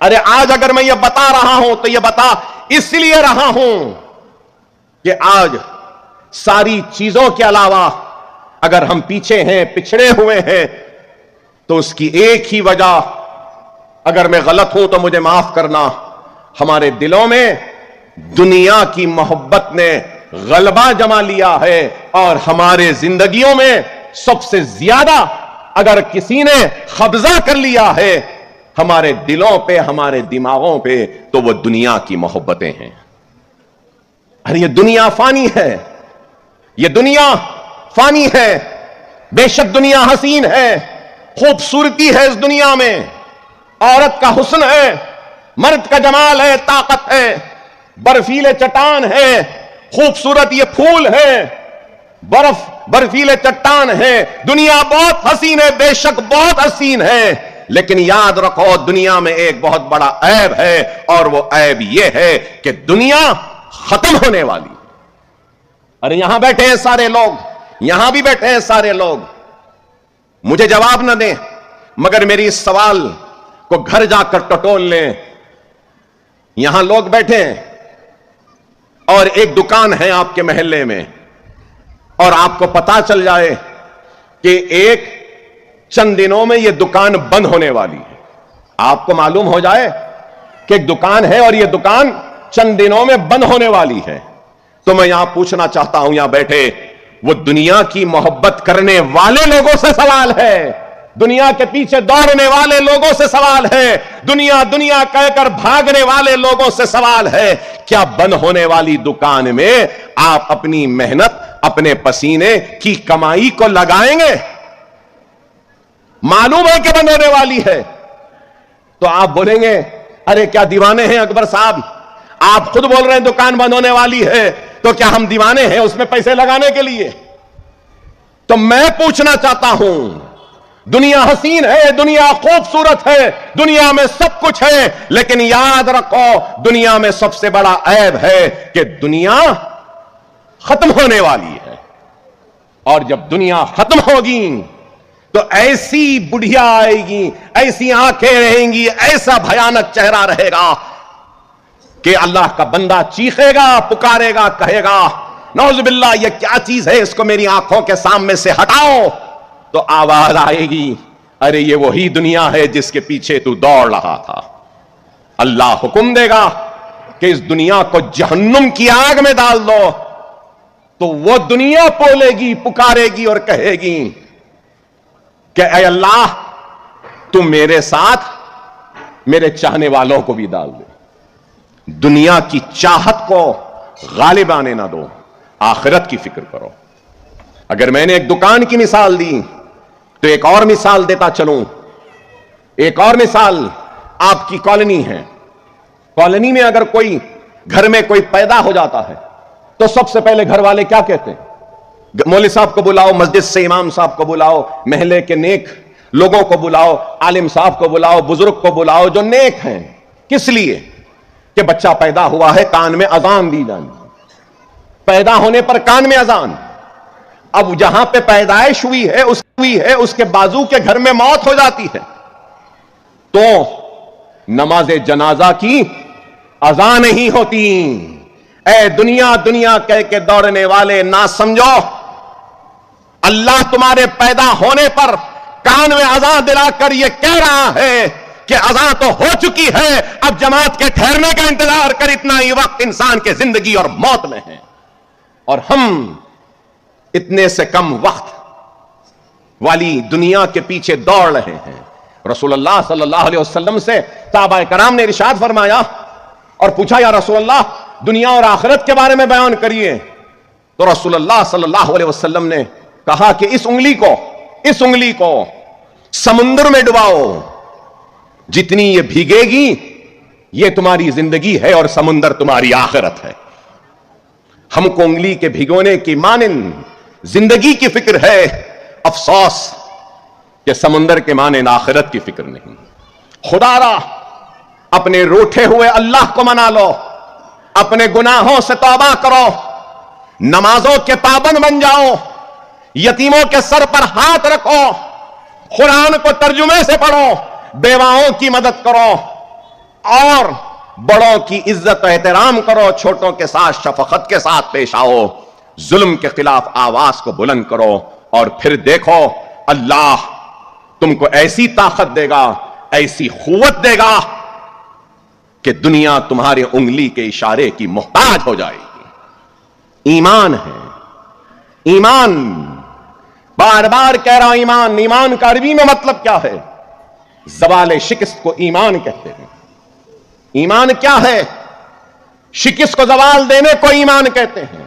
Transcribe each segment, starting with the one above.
ارے آج اگر میں یہ بتا رہا ہوں تو یہ بتا اس لیے رہا ہوں کہ آج ساری چیزوں کے علاوہ اگر ہم پیچھے ہیں، پچھڑے ہوئے ہیں، تو اس کی ایک ہی وجہ، اگر میں غلط ہوں تو مجھے معاف کرنا، ہمارے دلوں میں دنیا کی محبت نے غلبہ جما لیا ہے، اور ہمارے زندگیوں میں سب سے زیادہ اگر کسی نے قبضہ کر لیا ہے ہمارے دلوں پہ، ہمارے دماغوں پہ، تو وہ دنیا کی محبتیں ہیں۔ ارے یہ دنیا فانی ہے، یہ دنیا فانی ہے، بے شک دنیا حسین ہے، خوبصورتی ہے اس دنیا میں، عورت کا حسن ہے، مرد کا جمال ہے، طاقت ہے، برفیلے چٹان ہے، خوبصورت یہ پھول ہے، برفیلے چٹان ہے، دنیا بہت حسین ہے، بے شک بہت حسین ہے، لیکن یاد رکھو دنیا میں ایک بہت بڑا عیب ہے، اور وہ عیب یہ ہے کہ دنیا ختم ہونے والی۔ ارے یہاں بیٹھے ہیں سارے لوگ، یہاں بھی بیٹھے ہیں سارے لوگ، مجھے جواب نہ دیں مگر میری اس سوال کو گھر جا کر ٹٹول لیں۔ یہاں لوگ بیٹھے ہیں اور ایک دکان ہے آپ کے محلے میں، اور آپ کو پتا چل جائے کہ ایک چند دنوں میں یہ دکان بند ہونے والی ہے، آپ کو معلوم ہو جائے کہ ایک دکان ہے اور یہ دکان چند دنوں میں بند ہونے والی ہے، تو میں یہاں پوچھنا چاہتا ہوں، یہاں بیٹھے وہ دنیا کی محبت کرنے والے لوگوں سے سوال ہے، دنیا کے پیچھے دوڑنے والے لوگوں سے سوال ہے، دنیا دنیا کہہ کر بھاگنے والے لوگوں سے سوال ہے، کیا بند ہونے والی دکان میں آپ اپنی محنت، اپنے پسینے کی کمائی کو لگائیں گے؟ معلوم ہے کہ بند ہونے والی ہے، تو آپ بولیں گے ارے کیا دیوانے ہیں اکبر صاحب، آپ خود بول رہے ہیں دکان بند ہونے والی ہے، تو کیا ہم دیوانے ہیں اس میں پیسے لگانے کے لیے؟ تو میں پوچھنا چاہتا ہوں، دنیا حسین ہے، دنیا خوبصورت ہے، دنیا میں سب کچھ ہے، لیکن یاد رکھو دنیا میں سب سے بڑا عیب ہے کہ دنیا ختم ہونے والی ہے، اور جب دنیا ختم ہوگی تو ایسی بڑھیا آئے گی، ایسی آنکھیں رہیں گی، ایسا بھیانک چہرہ رہے گا کہ اللہ کا بندہ چیخے گا، پکارے گا، کہے گا نعوذ باللہ یہ کیا چیز ہے، اس کو میری آنکھوں کے سامنے سے ہٹاؤ، تو آواز آئے گی ارے یہ وہی دنیا ہے جس کے پیچھے تو دوڑ رہا تھا۔ اللہ حکم دے گا کہ اس دنیا کو جہنم کی آگ میں ڈال دو، تو وہ دنیا بولے گی، پکارے گی اور کہے گی کہ اے اللہ تم میرے ساتھ میرے چاہنے والوں کو بھی ڈال دے، دنیا کی چاہت کو غالب آنے نہ دو، آخرت کی فکر کرو۔ اگر میں نے ایک دکان کی مثال دی تو ایک اور مثال دیتا چلوں، ایک اور مثال آپ کی کالونی ہے، کالونی میں اگر کوئی گھر میں کوئی پیدا ہو جاتا ہے تو سب سے پہلے گھر والے کیا کہتے ہیں؟ مولوی صاحب کو بلاؤ، مسجد سے امام صاحب کو بلاؤ، محلے کے نیک لوگوں کو بلاؤ، عالم صاحب کو بلاؤ، بزرگ کو بلاؤ جو نیک ہیں، کس لیے؟ کہ بچہ پیدا ہوا ہے، کان میں اذان دی جانی، پیدا ہونے پر کان میں اذان، اب جہاں پہ پیدائش ہوئی ہے اس کے بازو کے گھر میں موت ہو جاتی ہے تو نماز جنازہ کی اذان نہیں ہوتی۔ اے دنیا دنیا کہہ کے دوڑنے والے نہ سمجھو، اللہ تمہارے پیدا ہونے پر کان میں اذان دلا کر یہ کہہ رہا ہے کہ اذان تو ہو چکی ہے، اب جماعت کے ٹھہرنے کا انتظار کر، اتنا ہی وقت انسان کے زندگی اور موت میں ہے، اور ہم اتنے سے کم وقت والی دنیا کے پیچھے دوڑ رہے ہیں۔ رسول اللہ صلی اللہ علیہ وسلم سے صحابہ کرام نے ارشاد فرمایا اور پوچھا یا رسول اللہ دنیا اور آخرت کے بارے میں بیان کریے، تو رسول اللہ صلی اللہ علیہ وسلم نے کہا کہ اس انگلی کو سمندر میں ڈباؤ، جتنی یہ بھیگے گی یہ تمہاری زندگی ہے اور سمندر تمہاری آخرت ہے۔ ہم کو انگلی کے بھگونے کی مانند زندگی کی فکر ہے، افسوس کہ سمندر کے مانند آخرت کی فکر نہیں۔ خدا را اپنے روٹھے ہوئے اللہ کو منا لو، اپنے گناہوں سے توبہ کرو، نمازوں کے پابند بن جاؤ، یتیموں کے سر پر ہاتھ رکھو، قرآن کو ترجمے سے پڑھو، بیواؤں کی مدد کرو، اور بڑوں کی عزت و احترام کرو، چھوٹوں کے ساتھ شفقت کے ساتھ پیش آؤ، ظلم کے خلاف آواز کو بلند کرو، اور پھر دیکھو اللہ تم کو ایسی طاقت دے گا، ایسی قوت دے گا کہ دنیا تمہارے انگلی کے اشارے کی محتاج ہو جائے گی۔ ایمان ہے، ایمان، بار بار کہہ رہا ایمان۔ ایمان کا عربی میں مطلب کیا ہے؟ زوال شکست کو ایمان کہتے ہیں۔ ایمان کیا ہے؟ شکست کو زوال دینے کو ایمان کہتے ہیں۔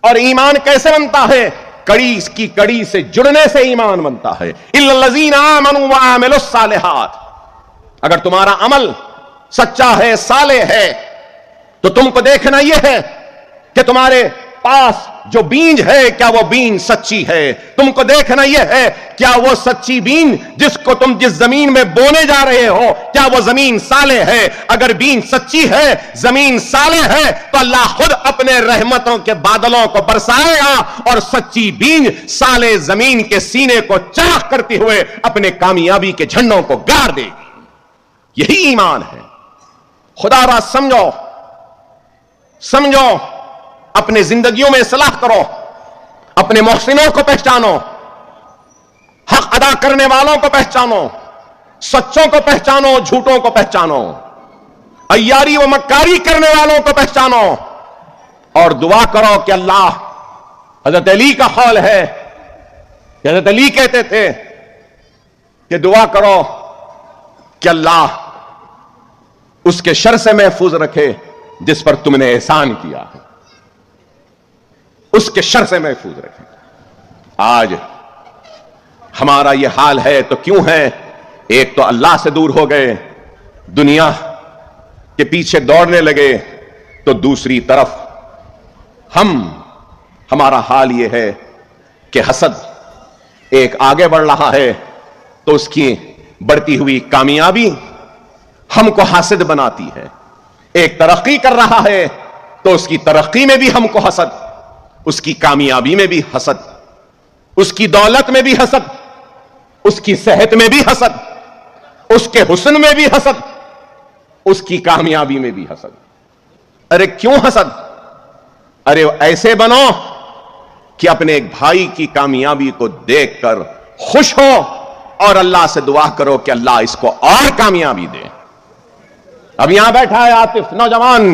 اور ایمان کیسے بنتا ہے؟ کڑی کی کڑی سے جڑنے سے ایمان بنتا ہے۔ الا الذین آمنوا وعملوا الصالحات، اگر تمہارا عمل سچا ہے، صالح ہے، تو تم کو دیکھنا یہ ہے کہ تمہارے پاس جو بیج ہے کیا وہ بیج سچی ہے۔ تم کو دیکھنا یہ ہے کیا وہ سچی بیج جس کو تم جس زمین میں بونے جا رہے ہو کیا وہ زمین صالح ہے۔ اگر بیج سچی ہے، زمین صالح ہے، تو اللہ خود اپنے رحمتوں کے بادلوں کو برسائے گا اور سچی بیج صالح زمین کے سینے کو چاک کرتے ہوئے اپنے کامیابی کے جھنڈوں کو گاڑ دے گی۔ یہی ایمان ہے۔ خدا را سمجھو، سمجھو، اپنے زندگیوں میں اصلاح کرو، اپنے محسنوں کو پہچانو، حق ادا کرنے والوں کو پہچانو، سچوں کو پہچانو، جھوٹوں کو پہچانو، عیاری و مکاری کرنے والوں کو پہچانو، اور دعا کرو کہ اللہ، حضرت علی کا قول ہے کہ حضرت علی کہتے تھے کہ دعا کرو کہ اللہ اس کے شر سے محفوظ رکھے جس پر تم نے احسان کیا ہے، اس کے شر سے محفوظ رکھے۔ آج ہمارا یہ حال ہے تو کیوں ہے؟ ایک تو اللہ سے دور ہو گئے، دنیا کے پیچھے دوڑنے لگے، تو دوسری طرف ہمارا حال یہ ہے کہ حسد ایک آگے بڑھ رہا ہے تو اس کی بڑھتی ہوئی کامیابی ہم کو حاسد بناتی ہے، ایک ترقی کر رہا ہے تو اس کی ترقی میں بھی ہم کو حسد، اس کی کامیابی میں بھی حسد، اس کی دولت میں بھی حسد، اس کی صحت میں بھی حسد، اس کے حسن میں بھی حسد، اس کی کامیابی میں بھی حسد۔ ارے کیوں حسد؟ ارے ایسے بنو کہ اپنے ایک بھائی کی کامیابی کو دیکھ کر خوش ہو اور اللہ سے دعا کرو کہ اللہ اس کو اور کامیابی دے۔ اب یہاں بیٹھا ہے عاطف نوجوان،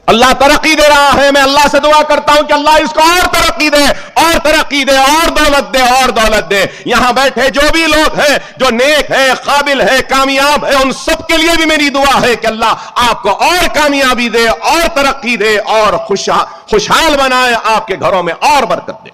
اللہ ترقی دے رہا ہے، میں اللہ سے دعا کرتا ہوں کہ اللہ اس کو اور ترقی دے، اور ترقی دے، اور دولت دے، اور دولت دے۔ یہاں بیٹھے جو بھی لوگ ہیں جو نیک ہے، قابل ہے، کامیاب ہے، ان سب کے لیے بھی میری دعا ہے کہ اللہ آپ کو اور کامیابی دے، اور ترقی دے، اور خوشحال بنائے، آپ کے گھروں میں اور برکت دے۔